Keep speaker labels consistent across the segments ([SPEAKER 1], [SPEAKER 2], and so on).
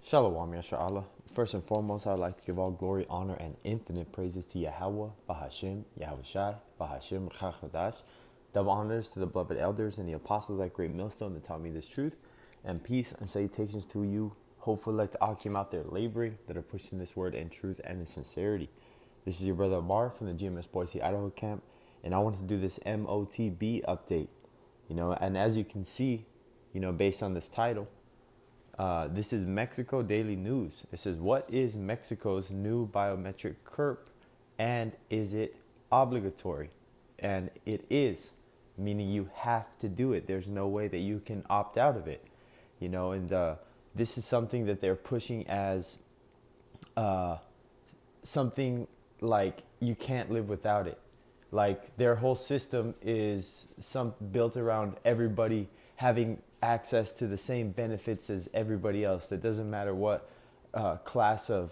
[SPEAKER 1] Shalom, Yasha. First and foremost, I'd like to give all glory, honor, and infinite praises to Yahweh, Bahashim, Yahweh Shai, Bahashim, Chachadash. Double honors to the beloved elders and the apostles at Great Millstone that taught me this truth. And peace and salutations to you, hopefully like the Akim out there laboring, that are pushing this word in truth and in sincerity. This is your brother Amar from the GMS Boise, Idaho camp, and I wanted to do this MOTB update. And as you can see, based on this title, this is Mexico Daily News. It says, what is Mexico's new biometric CERP and is it obligatory? And it is, meaning you have to do it. There's no way that you can opt out of it. And this is something that they're pushing as something like you can't live without it. Like their whole system is built around everybody having access to the same benefits as everybody else. It doesn't matter what class of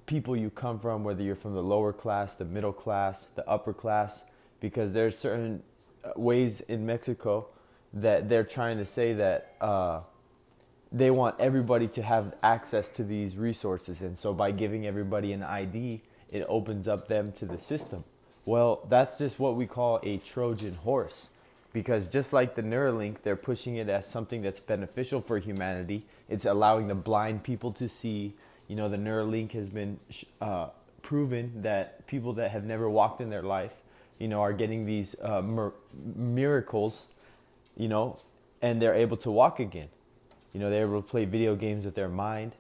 [SPEAKER 1] people you come from, whether you're from the lower class, the middle class, the upper class, because there's certain ways in Mexico that they're trying to say that they want everybody to have access to these resources. And so by giving everybody an ID, it opens up them to the system. Well, that's just what we call a Trojan horse. Because just like the Neuralink, they're pushing it as something that's beneficial for humanity. It's allowing the blind people to see. The Neuralink has been proven that people that have never walked in their life, are getting these miracles, and they're able to walk again. They're able to play video games with their mind,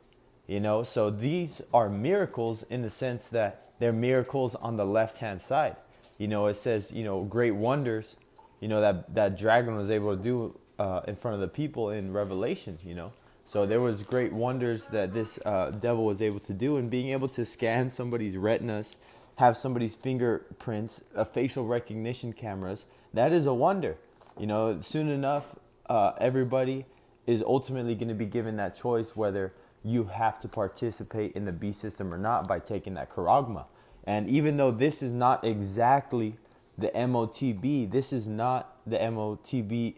[SPEAKER 1] So these are miracles in the sense that they're miracles on the left-hand side. It says, great wonders, that dragon was able to do in front of the people in Revelation, So there was great wonders that this devil was able to do, and being able to scan somebody's retinas, have somebody's fingerprints, facial recognition cameras, that is a wonder. Soon enough, everybody is ultimately going to be given that choice whether you have to participate in the B system or not by taking that charagma. And even though this is not exactly the MOTB, this is not the MOTB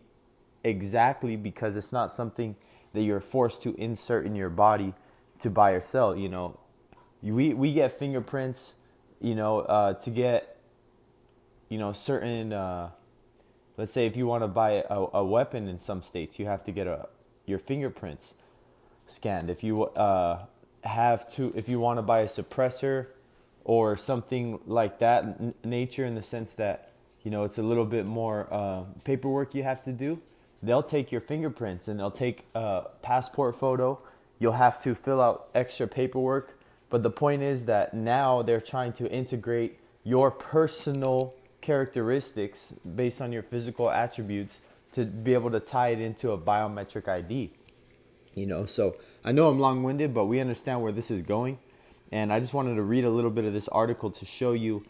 [SPEAKER 1] exactly, because it's not something that you're forced to insert in your body to buy or sell. We get fingerprints, to get, certain, let's say if you want to buy a weapon in some states, you have to get your fingerprints scanned. If you if you want to buy a suppressor or something like that nature, in the sense that, it's a little bit more paperwork you have to do, they'll take your fingerprints and they'll take a passport photo. You'll have to fill out extra paperwork. But the point is that now they're trying to integrate your personal characteristics based on your physical attributes to be able to tie it into a biometric ID. So I know I'm long-winded, but we understand where this is going. And I just wanted to read a little bit of this article to show you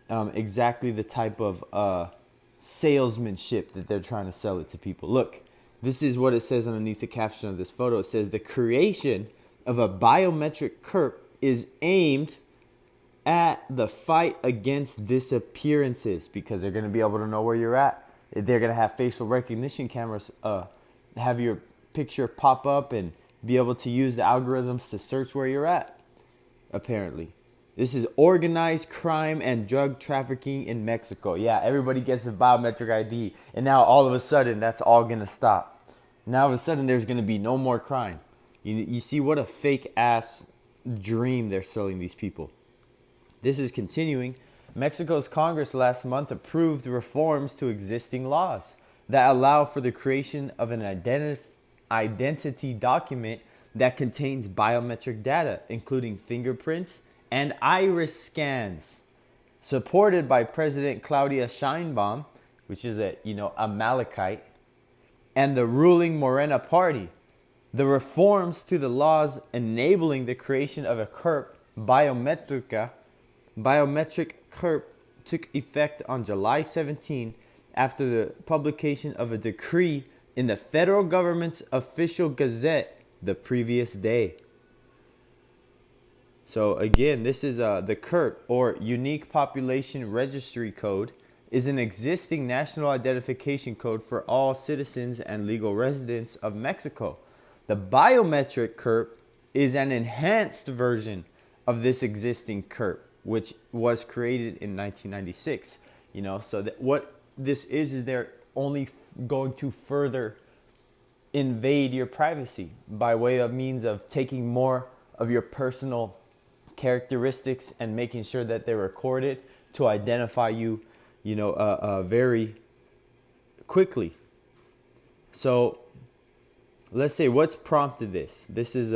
[SPEAKER 1] exactly the type of salesmanship that they're trying to sell it to people. Look, this is what it says underneath the caption of this photo. It says, the creation of a biometric CERP is aimed at the fight against disappearances, because they're going to be able to know where you're at. They're going to have facial recognition cameras, have your picture pop up and be able to use the algorithms to search where you're at, apparently. This is organized crime and drug trafficking in Mexico. Yeah, everybody gets a biometric ID, and now all of a sudden that's all going to stop. Now all of a sudden there's going to be no more crime. You see what a fake ass dream they're selling these people. This is continuing. Mexico's Congress last month approved reforms to existing laws that allow for the creation of an identity document that contains biometric data, including fingerprints and iris scans. Supported by President Claudia Sheinbaum, which is a Malachite, and the ruling Morena party. The reforms to the laws enabling the creation of a CERP biometric CERP took effect on July 17 after the publication of a decree in the federal government's official gazette the previous day. So again, this is the CERP, or Unique Population Registry Code, is an existing national identification code for all citizens and legal residents of Mexico. The biometric KERP is an enhanced version of this existing KERP, which was created in 1996. So that what this is they're only going to further invade your privacy by way of means of taking more of your personal characteristics and making sure that they're recorded to identify you, very quickly. So let's say what's prompted this. This is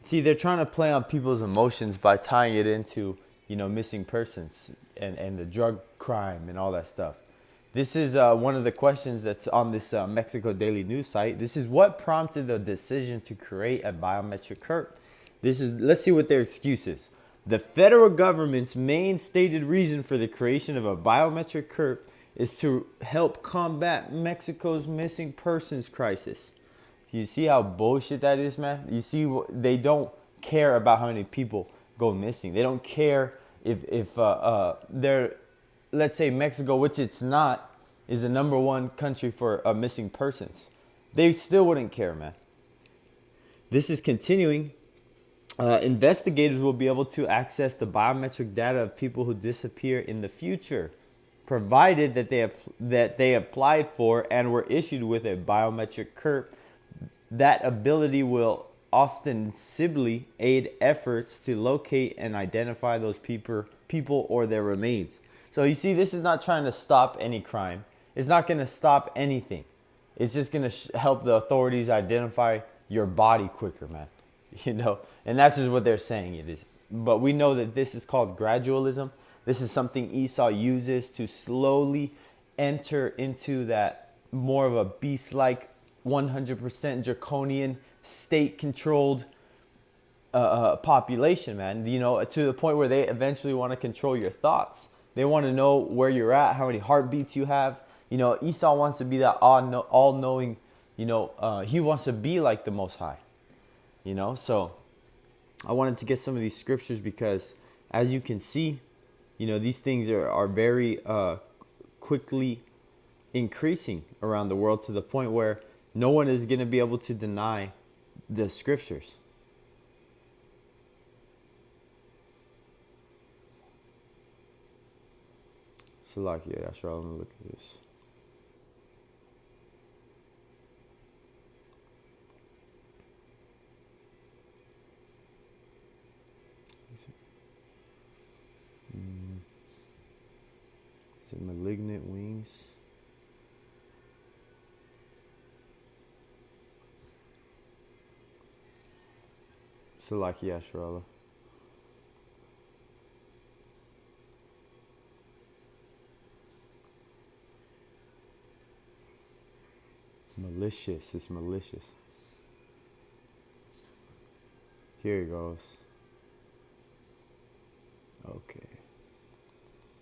[SPEAKER 1] see, they're trying to play on people's emotions by tying it into, missing persons and the drug crime and all that stuff. This is one of the questions that's on this Mexico Daily News site. This is what prompted the decision to create a biometric KERP. Let's see what their excuse is. The federal government's main stated reason for the creation of a biometric KERP is to help combat Mexico's missing persons crisis. You see how bullshit that is, man? You see, they don't care about how many people go missing. They don't care if they're, let's say Mexico, which it's not, is the number one country for missing persons. They still wouldn't care, man. This is continuing. Investigators will be able to access the biometric data of people who disappear in the future, provided that they applied for and were issued with a biometric KERP. That ability will ostensibly aid efforts to locate and identify those people or their remains. So you see, this is not trying to stop any crime. It's not going to stop anything. It's just going to help the authorities identify your body quicker, man. And that's just what they're saying it is. But we know that this is called gradualism. This is something Esau uses to slowly enter into that more of a beast-like, 100% draconian, state-controlled population, man. To the point where they eventually want to control your thoughts. They want to know where you're at, how many heartbeats you have. Esau wants to be that all-knowing, he wants to be like the Most High. So I wanted to get some of these scriptures because, as you can see, these things are very quickly increasing around the world to the point where no one is going to be able to deny the scriptures. Salakia, that's right. Let me look at this. Is it malignant wings? Salakia, Ashrala. Malicious. It's malicious. Here it goes. Okay.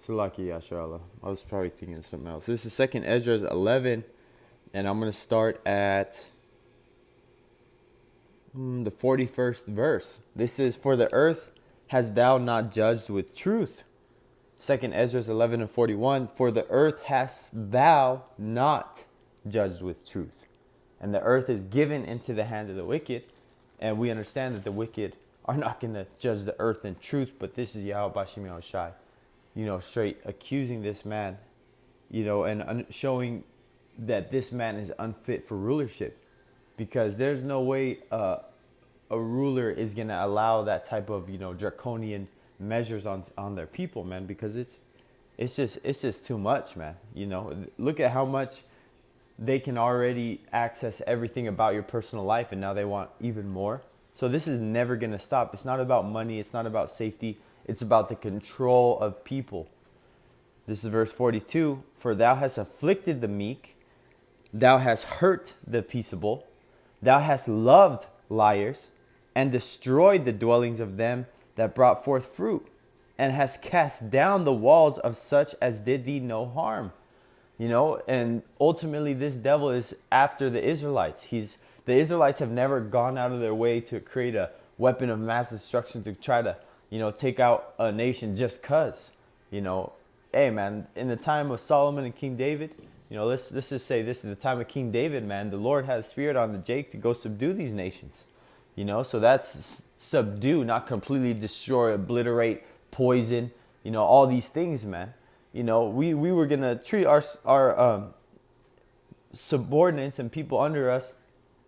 [SPEAKER 1] Salaki Yasharallah. I was probably thinking of something else. This is 2nd Ezra 11, and I'm going to start at the 41st verse. This is, for the earth hast thou not judged with truth. 2nd Ezra 11 and 41, for the earth hast thou not judged with truth. And the earth is given into the hand of the wicked, and we understand that the wicked are not going to judge the earth in truth, but this is Yahweh Bashim Yahushai, straight accusing this man, and showing that this man is unfit for rulership, because there's no way a ruler is going to allow that type of, draconian measures on their people, man, because it's just too much, man. Look at how much they can already access everything about your personal life, and now they want even more. So this is never going to stop. It's not about money. It's not about safety. It's about the control of people. This is verse 42. For thou hast afflicted the meek. Thou hast hurt the peaceable. Thou hast loved liars and destroyed the dwellings of them that brought forth fruit, and hast cast down the walls of such as did thee no harm. And ultimately this devil is after the Israelites. The Israelites have never gone out of their way to create a weapon of mass destruction to try to, take out a nation just cause. Hey, man, in the time of Solomon and King David, let's just say this is the time of King David, man. The Lord had a spirit on the Jake to go subdue these nations. So that's subdue, not completely destroy, obliterate, poison, all these things, man. We were going to treat our subordinates and people under us,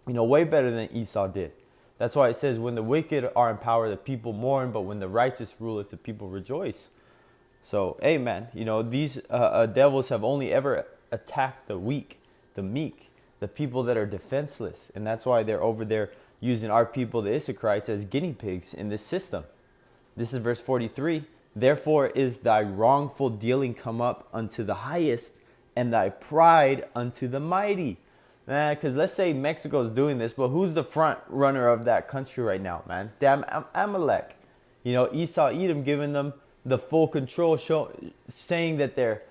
[SPEAKER 1] way better than Esau did. That's why it says, when the wicked are in power, the people mourn, but when the righteous ruleth, the people rejoice. So, hey, man, these devils have only ever attacked the weak, the meek, the people that are defenseless. And that's why they're over there using our people, the Issacharites, as guinea pigs in this system. This is verse 43. Therefore is thy wrongful dealing come up unto the highest, and thy pride unto the mighty. Man, because let's say Mexico's doing this, but who's the front runner of that country right now, man? Damn Amalek. Esau, Edom giving them the full control, saying that they're,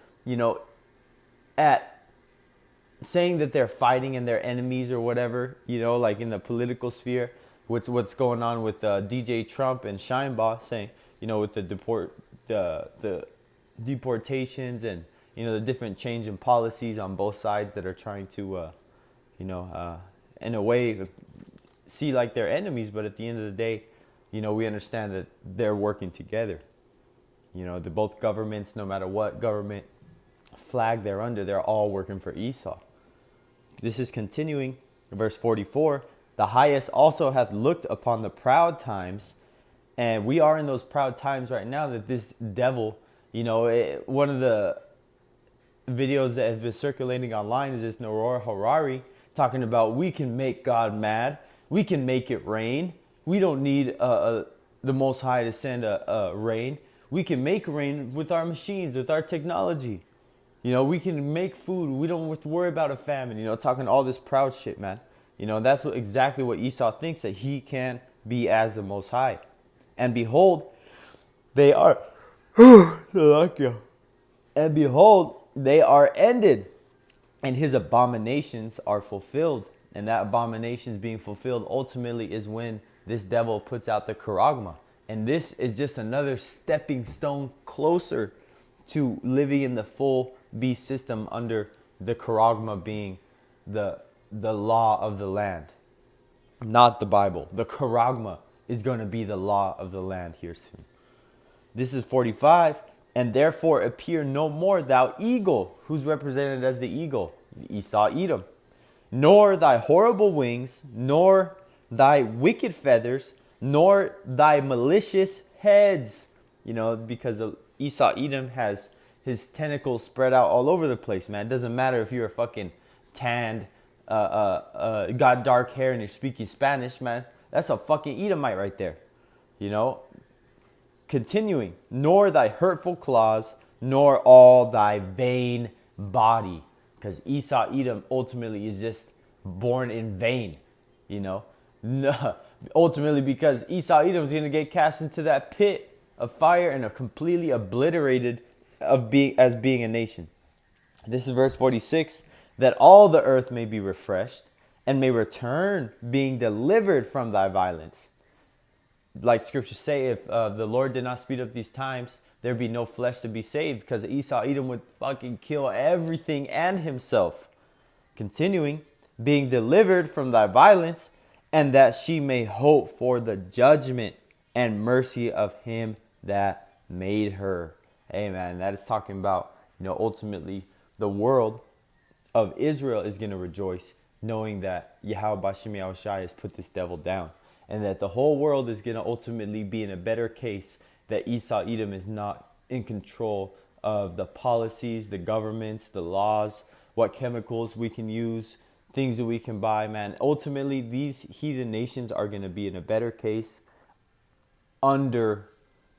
[SPEAKER 1] saying that they're fighting and they're enemies or whatever, like in the political sphere. What's going on with DJ Trump and Scheinbaugh saying, with the deportations and, the different change in policies on both sides that are trying to, in a way, see like they're enemies. But at the end of the day, we understand that they're working together. The both governments, no matter what government flag they're under, they're all working for Esau. This is continuing, verse 44. The highest also hath looked upon the proud times, and we are in those proud times right now that this devil, one of the videos that has been circulating online is this Noor Harari talking about, we can make God mad, we can make it rain, we don't need the Most High to send a rain, we can make rain with our machines, with our technology. We can make food. We don't have to worry about a famine. Talking all this proud shit, man. That's exactly what Esau thinks, that he can be as the Most High. And behold, they are... and behold, they are ended, and his abominations are fulfilled. And that abominations being fulfilled ultimately is when this devil puts out the charagma. And this is just another stepping stone closer to living in the full beast system under the charagma, being the law of the land, not the Bible. The charagma is going to be the law of the land here soon. This is 45. And therefore appear no more, thou eagle. Who's represented as the eagle? Esau, Edom. Nor thy horrible wings, nor thy wicked feathers, nor thy malicious heads. Because Esau, Edom has his tentacles spread out all over the place, man. It doesn't matter if you're a fucking tanned, got dark hair and you're speaking Spanish, man. That's a fucking Edomite right there. Continuing, nor thy hurtful claws, nor all thy vain body. Because Esau, Edom ultimately is just born in vain, No, ultimately because Esau, Edom is going to get cast into that pit of fire and are completely obliterated as being a nation. This is verse 46. That all the earth may be refreshed and may return, being delivered from thy violence. Like scriptures say, if the Lord did not speed up these times, there'd be no flesh to be saved, because Esau, Edom would fucking kill everything and himself. Continuing, being delivered from thy violence, and that she may hope for the judgment and mercy of him that made her. Amen. That is talking about, ultimately the world of Israel is going to rejoice, knowing that Yahweh Bashem Yahushai has put this devil down. And that the whole world is going to ultimately be in a better case, that Esau, Edom is not in control of the policies, the governments, the laws, what chemicals we can use, things that we can buy, man. Ultimately, these heathen nations are going to be in a better case under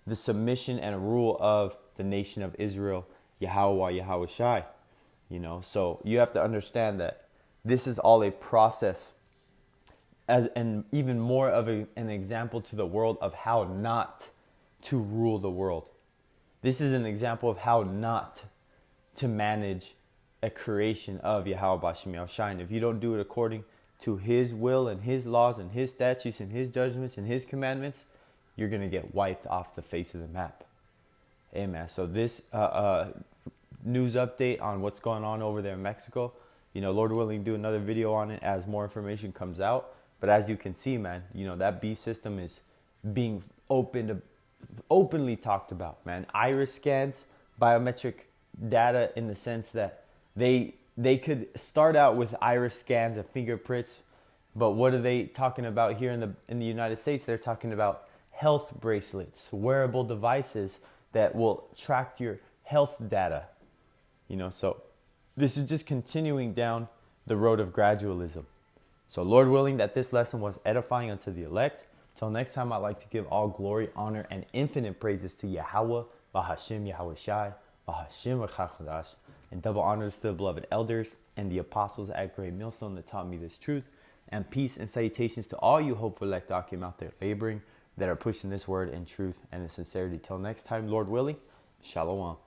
[SPEAKER 1] the submission and rule of the nation of Israel, Yahweh Yahushai. So you have to understand that this is all a process, and even more of an example to the world of how not to rule the world. This is an example of how not to manage a creation of Yahweh Bashem Yahushai. And if you don't do it according to his will and his laws and his statutes and his judgments and his commandments, you're going to get wiped off the face of the map. Amen. So this news update on what's going on over there in Mexico. Lord willing, do another video on it as more information comes out. But as you can see, man, that B system is being openly talked about, man. Iris scans, biometric data, in the sense that they could start out with iris scans and fingerprints, but what are they talking about here in the United States? They're talking about health bracelets, wearable devices that will track your health data. So this is just continuing down the road of gradualism. So Lord willing, that this lesson was edifying unto the elect. Till next time, I'd like to give all glory, honor, and infinite praises to Yahweh, Bahashim Yahweh Shai, Bahashim Chachadash, and double honors to the beloved elders and the apostles at Great Millstone that taught me this truth. And peace and salutations to all you hopeful elect Akim out there laboring, that are pushing this word in truth and in sincerity. Till next time, Lord willing, Shalom.